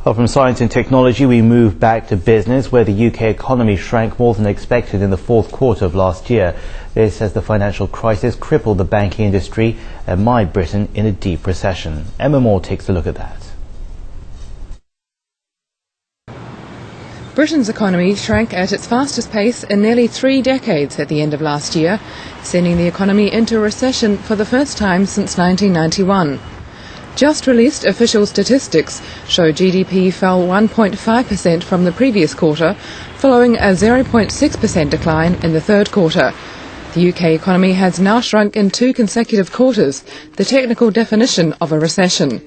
Well, from science and technology, we move back to business, where the UK economy shrank more than expected in the fourth quarter of last year. This as the financial crisis crippled the banking industry and mired Britain in a deep recession. Emma Moore takes a look at that. Britain's economy shrank at its fastest pace in nearly 3 decades at the end of last year, sending the economy into recession for the first time since 1991. Just released official statistics show GDP fell 1.5% from the previous quarter, following a 0.6% decline in the third quarter. The UK economy has now shrunk in 2 consecutive quarters, the technical definition of a recession.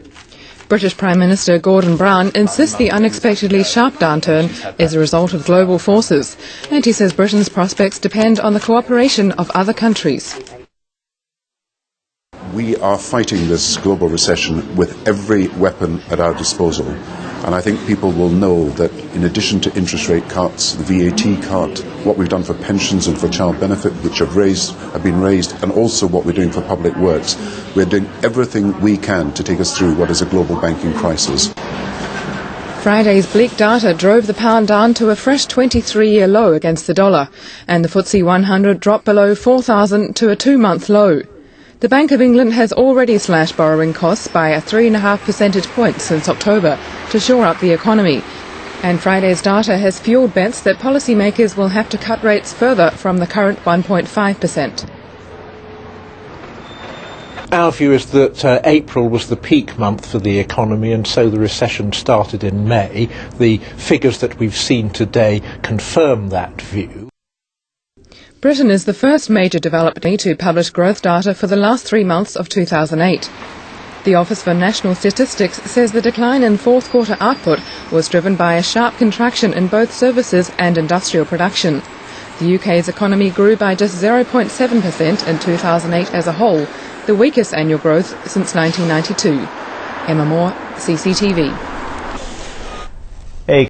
British Prime Minister Gordon Brown insists the unexpectedly sharp downturn is a result of global forces, and he says Britain's prospects depend on the cooperation of other countries. We are fighting this global recession with every weapon at our disposal, and I think people will know that in addition to interest rate cuts, the VAT cut, what we've done for pensions and for child benefit, which have been raised, and also what we're doing for public works, we're doing everything we can to take us through what is a global banking crisis. Friday's bleak data drove the pound down to a fresh 23-year low against the dollar, and the FTSE 100 dropped below 4,000 to a 2-month low. The Bank of England has already slashed borrowing costs by a 3.5 percentage points since October to shore up the economy. And Friday's data has fueled bets that policymakers will have to cut rates further from the current 1.5%. Our view is that April was the peak month for the economy, and so the recession started in May. The figures that we've seen today confirm that view. Britain is the first major developed nation to publish growth data for the last 3 months of 2008. The Office for National Statistics says the decline in fourth quarter output was driven by a sharp contraction in both services and industrial production. The UK's economy grew by just 0.7% in 2008 as a whole, the weakest annual growth since 1992. Emma Moore, CCTV.